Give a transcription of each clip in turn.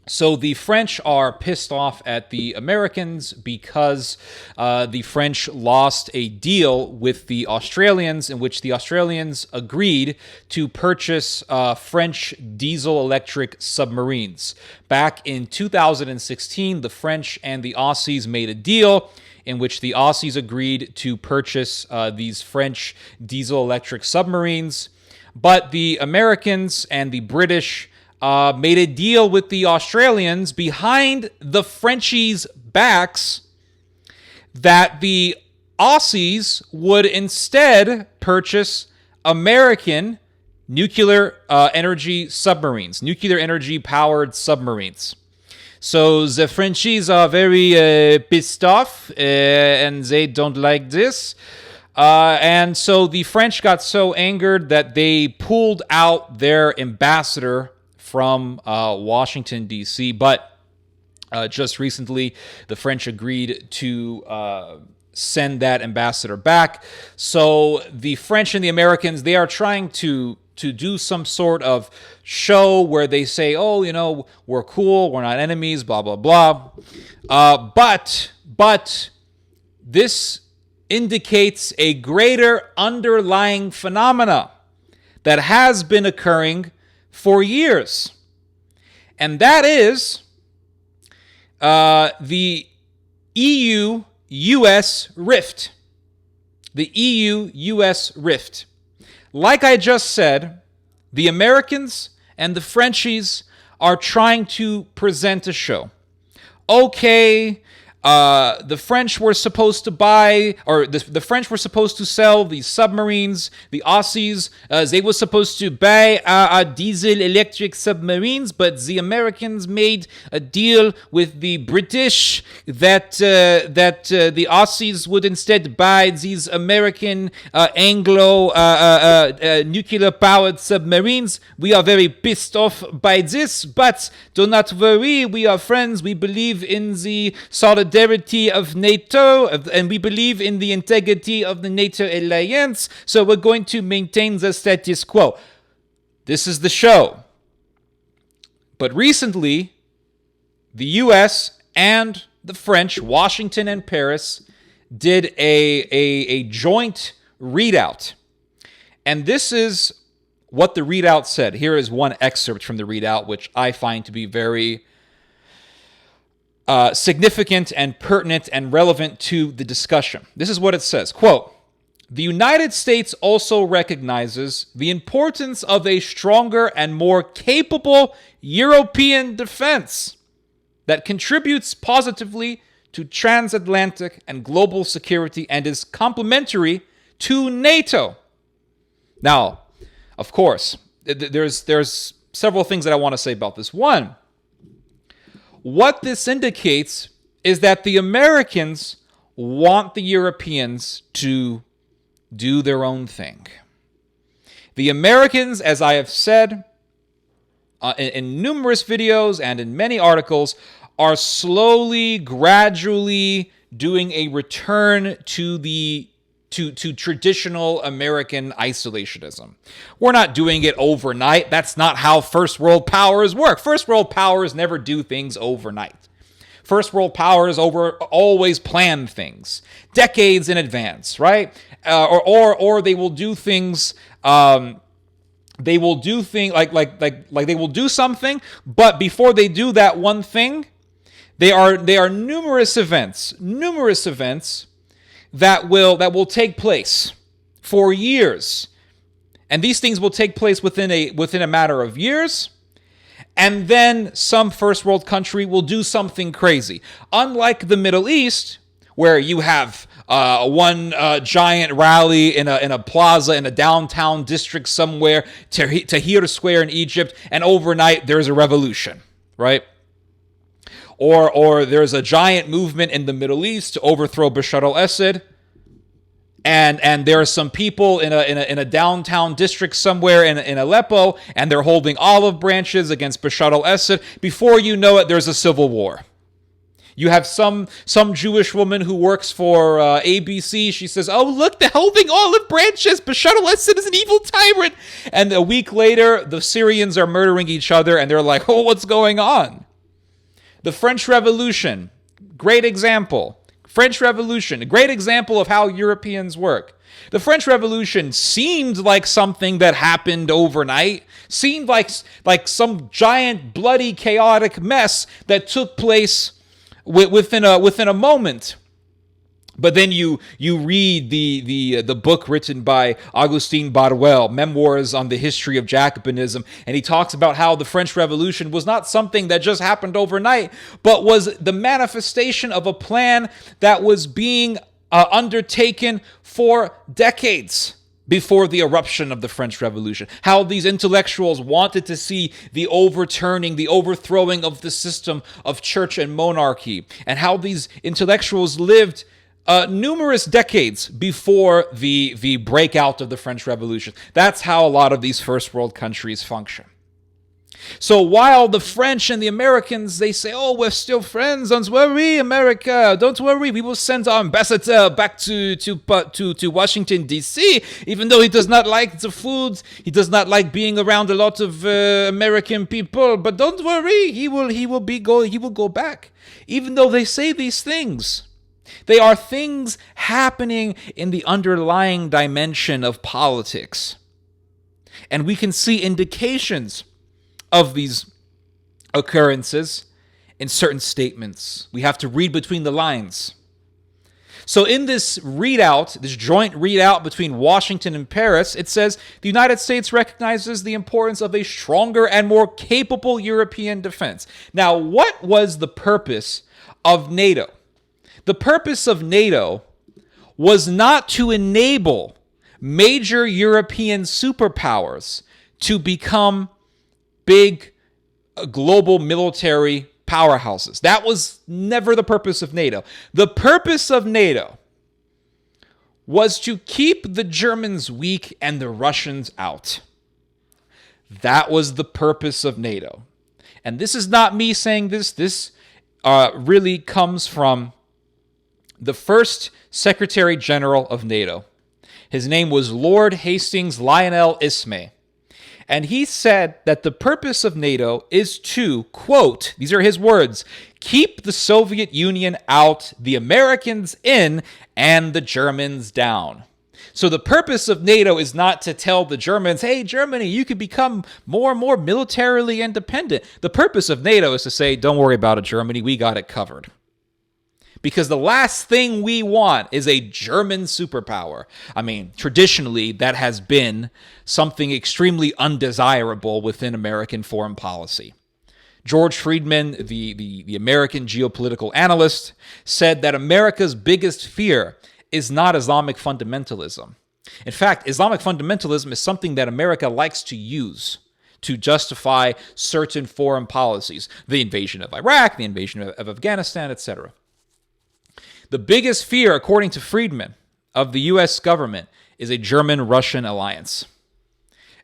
So the French are pissed off at the Americans because the French lost a deal with the Australians in which the Australians agreed to purchase French diesel-electric submarines. Back in 2016, the French and the Aussies made a deal in which the Aussies agreed to purchase these French diesel-electric submarines, but the Americans and the British made a deal with the Australians behind the Frenchies' backs that the Aussies would instead purchase American nuclear energy submarines, nuclear energy powered submarines. So the Frenchies are very pissed off and they don't like this. And so the French got so angered that they pulled out their ambassador from Washington, D.C., but just recently the French agreed to send that ambassador back. So the French and the Americans, they are trying to do some sort of show where they say, oh, you know, we're cool, we're not enemies, blah, blah, blah. But this indicates a greater underlying phenomena that has been occurring for years. And that is the EU-US rift. The EU-US rift. Like I just said, the Americans and the Frenchies are trying to present a show. Okay, the French were supposed to buy, or the French were supposed to sell these submarines. The Aussies, they were supposed to buy diesel electric submarines, but the Americans made a deal with the British that the Aussies would instead buy these American Anglo nuclear powered submarines. We are very pissed off by this, but do not worry, we are friends. We believe in the solidarity of NATO, and we believe in the integrity of the NATO alliance, so we're going to maintain the status quo. This is the show. But recently, the US and the French, Washington and Paris, did a joint readout. And this is what the readout said. Here is one excerpt from the readout, which I find to be very significant and pertinent and relevant to the discussion. This is what it says, quote, "The United States also recognizes the importance of a stronger and more capable European defense that contributes positively to transatlantic and global security and is complementary to NATO." Now, of course, there's several things that I want to say about this. One, what this indicates is that the Americans want the Europeans to do their own thing. The Americans, as I have said in numerous videos and in many articles, are slowly, gradually doing a return to traditional American isolationism. We're not doing it overnight. That's not how first world powers work. First world powers never do things overnight. First world powers always plan things decades in advance, right? Or they will do things. They will do things like they will do something, but before they do that one thing, there are numerous events that will take place for years. And these things will take place within a matter of years. And then some first world country will do something crazy. Unlike the Middle East, where you have one giant rally in a plaza in a downtown district somewhere, Tahrir Square in Egypt, and overnight there's a revolution, right? Or there's a giant movement in the Middle East to overthrow Bashar al-Assad, and there are some people in a downtown district somewhere in Aleppo, and they're holding olive branches against Bashar al-Assad. Before you know it, there's a civil war. You have some Jewish woman who works for ABC. She says, "Oh, look, they're holding olive branches. Bashar al-Assad is an evil tyrant." And a week later, the Syrians are murdering each other, and they're like, "Oh, what's going on?" The French Revolution, great example. French Revolution, a great example of how Europeans work. The French Revolution seemed like something that happened overnight, seemed like some giant, bloody, chaotic mess that took place within a moment. But then you read the book written by Augustin Barruel, Memoirs on the History of Jacobinism, and he talks about how the French Revolution was not something that just happened overnight, but was the manifestation of a plan that was being undertaken for decades before the eruption of the French Revolution. How these intellectuals wanted to see the overturning, the overthrowing of the system of church and monarchy, and how these intellectuals lived numerous decades before the breakout of the French Revolution. That's how a lot of these first world countries function. So while the French and the Americans, they say, oh, we're still friends, don't worry, America, don't worry, we will send our ambassador back to Washington, D.C., even though he does not like the food, he does not like being around a lot of American people, but don't worry, he will go back. Even though they say these things, they are things happening in the underlying dimension of politics. And we can see indications of these occurrences in certain statements. We have to read between the lines. So in this readout, this joint readout between Washington and Paris, it says the United States recognizes the importance of a stronger and more capable European defense. Now, what was the purpose of NATO? The purpose of NATO was not to enable major European superpowers to become big global military powerhouses. That was never the purpose of NATO. The purpose of NATO was to keep the Germans weak and the Russians out. That was the purpose of NATO. And this is not me saying this. This really comes from the first Secretary General of NATO. His name was Lord Hastings Lionel Ismay. And he said that the purpose of NATO is to, quote, these are his words, keep the Soviet Union out, the Americans in, and the Germans down. So the purpose of NATO is not to tell the Germans, hey, Germany, you could become more and more militarily independent. The purpose of NATO is to say, don't worry about it, Germany, we got it covered. Because the last thing we want is a German superpower. I mean, traditionally, that has been something extremely undesirable within American foreign policy. George Friedman, the American geopolitical analyst, said that America's biggest fear is not Islamic fundamentalism. In fact, Islamic fundamentalism is something that America likes to use to justify certain foreign policies. The invasion of Iraq, the invasion of Afghanistan, etc. The biggest fear, according to Friedman, of the U.S. government is a German-Russian alliance.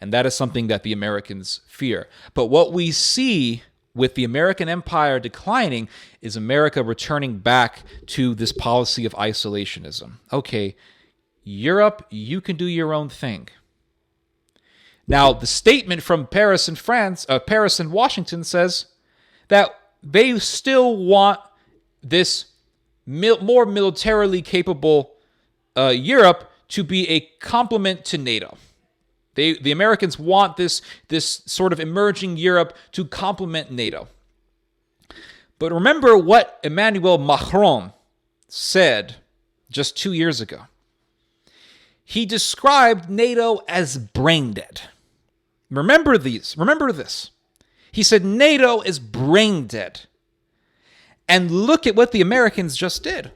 And that is something that the Americans fear. But what we see with the American empire declining is America returning back to this policy of isolationism. Okay, Europe, you can do your own thing. Now, the statement from Paris and Washington says that they still want this more militarily capable Europe to be a complement to NATO. The Americans want this sort of emerging Europe to complement NATO. But remember what Emmanuel Macron said just 2 years ago. He described NATO as brain dead. Remember this. He said NATO is brain dead. And look at what the Americans just did.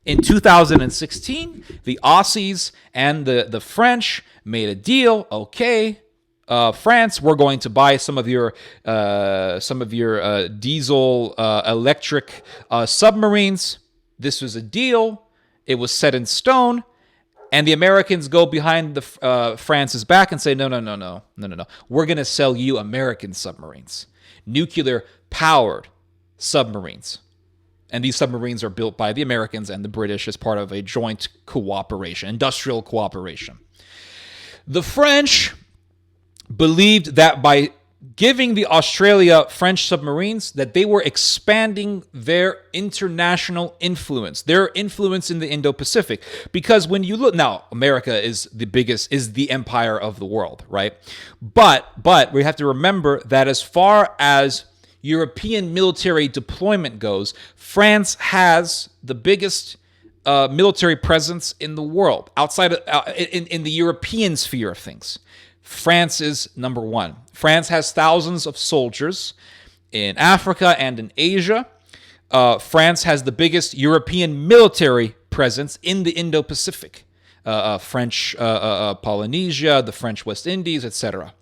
In 2016, the Aussies and the French made a deal. Okay, France, we're going to buy some of your diesel electric submarines. This was a deal. It was set in stone. And the Americans go behind France's back and say, no. We're going to sell you American submarines, nuclear-powered submarines. And these submarines are built by the Americans and the British as part of a joint cooperation, industrial cooperation. The French believed that by giving the Australia French submarines that they were expanding their international influence, their influence in the Indo-Pacific. Because when you look now, America is the empire of the world, right? But we have to remember that as far as European military deployment goes, France has the biggest military presence in the world outside of, in the European sphere of things. France is number one. France has thousands of soldiers in Africa and in Asia. France has the biggest European military presence in the Indo-Pacific. French Polynesia, the French West Indies, etc.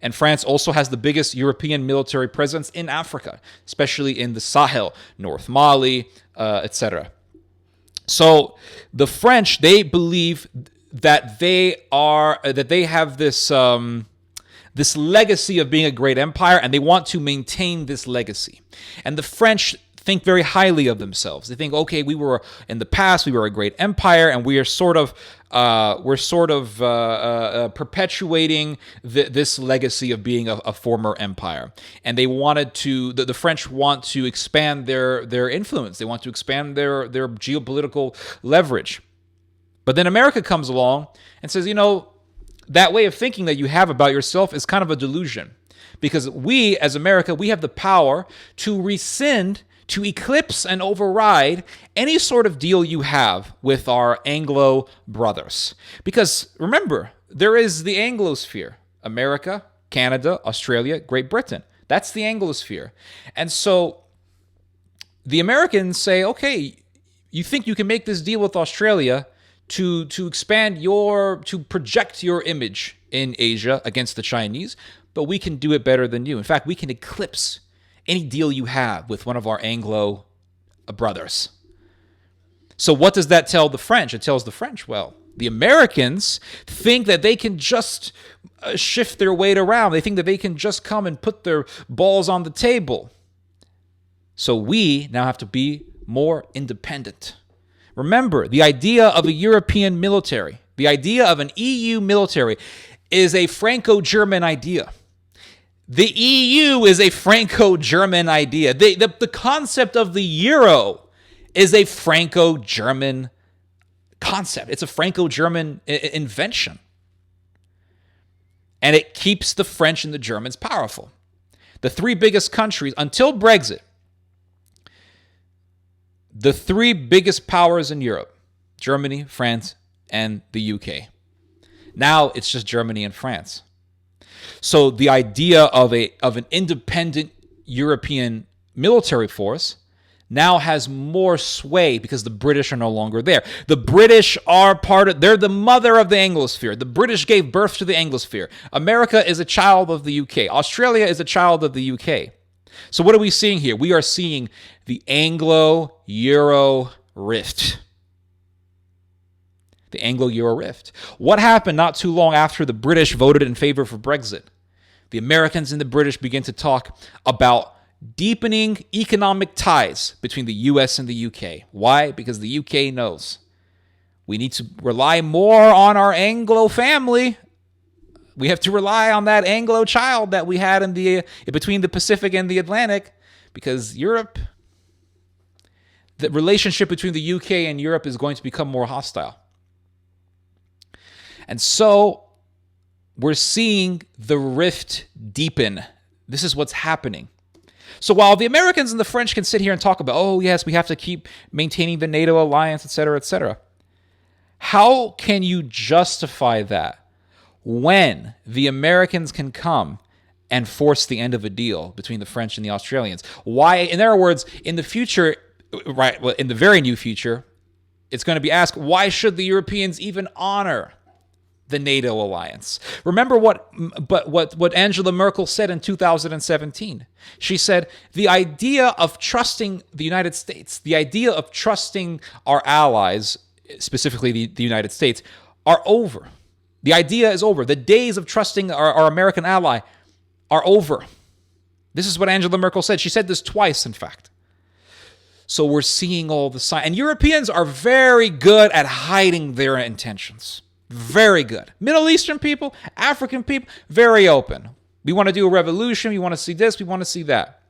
And France also has the biggest European military presence in Africa, especially in the Sahel, North Mali, etc. So the French, they believe that they have this this legacy of being a great empire, and they want to maintain this legacy. And the French think very highly of themselves. They think, okay, in the past we were a great empire, and we are sort of perpetuating this legacy of being a former empire. And they wanted to, the French want to expand their influence. They want to expand their geopolitical leverage. But then America comes along and says, that way of thinking that you have about yourself is kind of a delusion. Because we, as America, we have the power to rescind, to eclipse and override any sort of deal you have with our Anglo brothers. Because remember, there is the Anglosphere: America, Canada, Australia, Great Britain. That's the Anglosphere. And so the Americans say, okay, you think you can make this deal with Australia to expand to project your image in Asia against the Chinese, but we can do it better than you. In fact, we can eclipse any deal you have with one of our Anglo brothers. So what does that tell the French? It tells the French, well, the Americans think that they can just shift their weight around. They think that they can just come and put their balls on the table. So we now have to be more independent. Remember, the idea of a European military, the idea of an EU military, is a Franco-German idea. The EU is a Franco-German idea. The concept of the euro is a Franco-German concept. It's a Franco-German invention. And it keeps the French and the Germans powerful. The three biggest countries, until Brexit, the three biggest powers in Europe: Germany, France, and the UK. Now it's just Germany and France. So the idea of an independent European military force now has more sway because the British are no longer there. The British are they're the mother of the Anglosphere. The British gave birth to the Anglosphere. America is a child of the UK. Australia is a child of the UK. So what are we seeing here? We are seeing the Anglo-Euro rift. The Anglo-Euro rift. What happened not too long after the British voted in favor for Brexit? The Americans and the British began to talk about deepening economic ties between the US and the UK. Why? Because the UK knows we need to rely more on our Anglo family. We have to rely on that Anglo child that we had between the Pacific and the Atlantic, because Europe, the relationship between the UK and Europe is going to become more hostile. And so we're seeing the rift deepen. This is what's happening. So while the Americans and the French can sit here and talk about, oh, yes, we have to keep maintaining the NATO alliance, etc., how can you justify that when the Americans can come and force the end of a deal between the French and the Australians? Why, in other words, in the future, right, well, in the very near future, it's going to be asked, why should the Europeans even honor the NATO alliance? Remember what Angela Merkel said in 2017. She said, the idea of trusting the United States, the idea of trusting our allies, specifically the United States, are over. The idea is over. The days of trusting our American ally are over. This is what Angela Merkel said. She said this twice, in fact. So we're seeing all the signs. And Europeans are very good at hiding their intentions. Very good. Middle Eastern people, African people, very open. We want to do a revolution. We want to see this. We want to see that.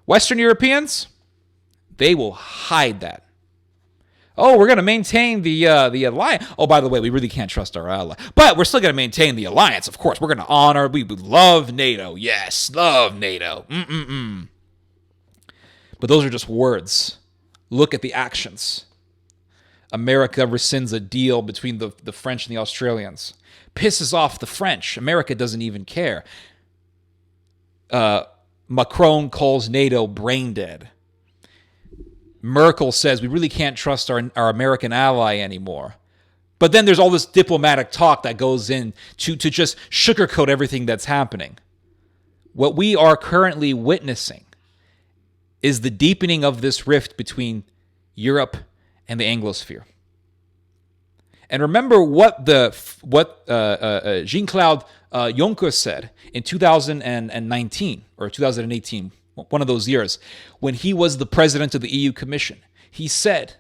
Western Europeans, they will hide that. Oh, we're going to maintain the alliance. Oh, by the way, we really can't trust our ally. But we're still going to maintain the alliance, of course. We're going to honor. We love NATO. Yes, love NATO. But those are just words. Look at the actions. America rescinds a deal between the French and the Australians. Pisses off the French. America doesn't even care. Macron calls NATO brain dead. Merkel says we really can't trust our American ally anymore. But then there's all this diplomatic talk that goes in to just sugarcoat everything that's happening. What we are currently witnessing is the deepening of this rift between Europe and the Anglosphere. And remember what Jean-Claude Juncker said in 2019 or 2018, one of those years, when he was the president of the EU Commission. He said,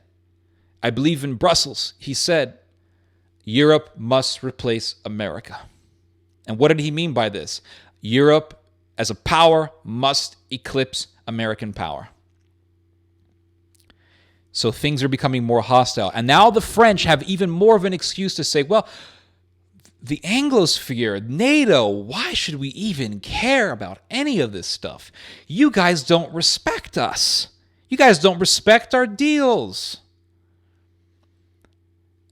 I believe in Brussels, he said, Europe must replace America. And what did he mean by this? Europe as a power must eclipse American power. So things are becoming more hostile. And now the French have even more of an excuse to say, well, the Anglosphere, NATO, why should we even care about any of this stuff? You guys don't respect us. You guys don't respect our deals.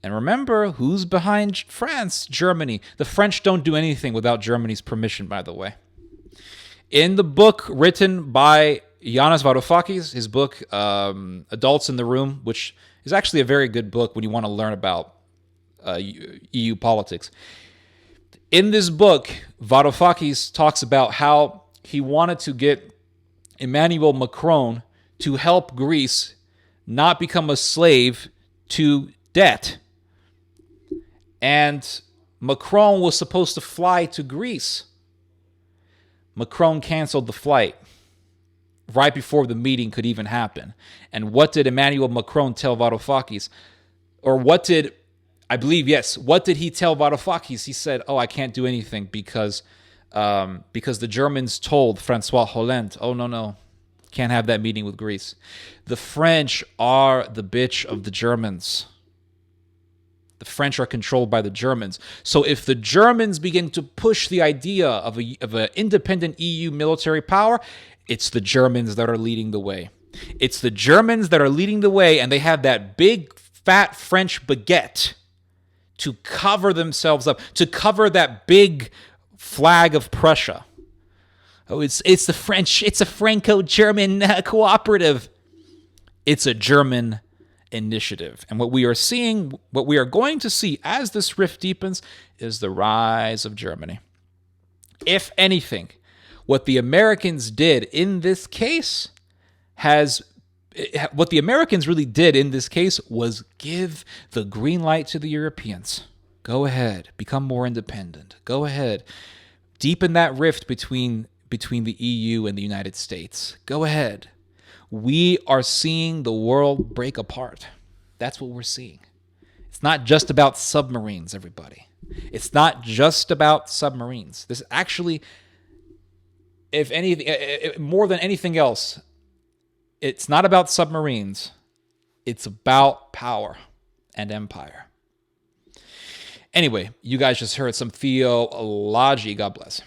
And remember, who's behind France? Germany. The French don't do anything without Germany's permission, by the way. In the book written by Yanis Varoufakis, his book, Adults in the Room, which is actually a very good book when you want to learn about EU politics. In this book, Varoufakis talks about how he wanted to get Emmanuel Macron to help Greece not become a slave to debt. And Macron was supposed to fly to Greece. Macron canceled the flight right before the meeting could even happen. And what did Emmanuel Macron tell Varoufakis? Or what did he tell Varoufakis? He said, I can't do anything because the Germans told Francois Hollande, no, can't have that meeting with Greece. The French are the bitch of the Germans. The French are controlled by the Germans. So if the Germans begin to push the idea of an independent EU military power, it's the Germans that are leading the way. It's the Germans that are leading the way, and they have that big, fat French baguette to cover themselves up, to cover that big flag of Prussia. Oh, it's the French. It's a Franco-German cooperative. It's a German initiative. And what we are going to see as this rift deepens is the rise of Germany. If anything, what the Americans did in this case was give the green light to the Europeans. Go ahead, become more independent. Go ahead, deepen that rift between the EU and the United States. Go ahead. We are seeing the world break apart. That's what we're seeing. It's not just about submarines, everybody. It's not just about submarines. This actually, if anything, more than anything else, it's not about submarines. It's about power and empire. Anyway, you guys just heard some theology. God bless.